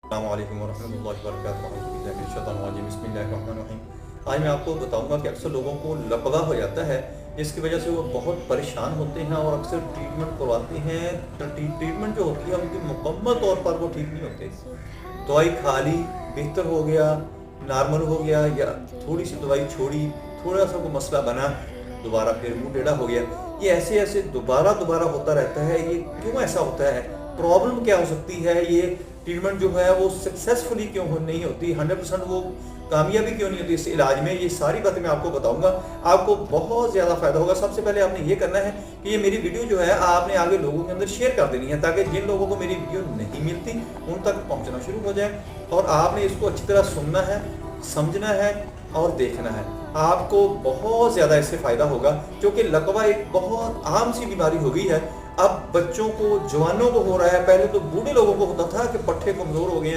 अस्सलाम वालेकुम वरहमतुल्लाहि वबरकातुहू। बिस्मिल्लाहिर्रहमानिर्रहीम। आज मैं आपको बताऊंगा कि अक्सर लोगों को लकवा हो जाता है, जिसकी वजह से वो बहुत परेशान होते हैं और अक्सर ट्रीटमेंट करवाते हैं। ट्रीटमेंट जो होती है उनकी मुकम्मल तौर पर वो ठीक नहीं होते। दवाई खा ली, बेहतर हो गया, नॉर्मल हो गया, या थोड़ी सी दवाई छोड़ी, थोड़ा सा कोई मसला बना, दोबारा फिर मुंह टेढ़ा हो गया। ये ऐसे ऐसे दोबारा दोबारा होता रहता है। ये क्यों ऐसा होता है? प्रॉब्लम क्या हो सकती है? ये ट्रीटमेंट जो है वो सक्सेसफुली क्यों नहीं होती, 100% वो कामयाबी क्यों नहीं होती इस इलाज में? ये सारी बातें मैं आपको बताऊंगा, आपको बहुत ज़्यादा फ़ायदा होगा। सबसे पहले आपने ये करना है कि ये मेरी वीडियो जो है आपने आगे लोगों के अंदर शेयर कर देनी है, ताकि जिन लोगों को मेरी वीडियो नहीं मिलती उन तक पहुंचना शुरू हो जाए। और आपने इसको अच्छी तरह सुनना है, समझना है और देखना है। आपको बहुत ज़्यादा इससे फ़ायदा होगा, क्योंकि लकवा एक बहुत आम सी बीमारी हो गई है। अब बच्चों को, जवानों को हो रहा है। पहले तो बूढ़े लोगों को होता था कि पट्ठे कमज़ोर हो गए हैं,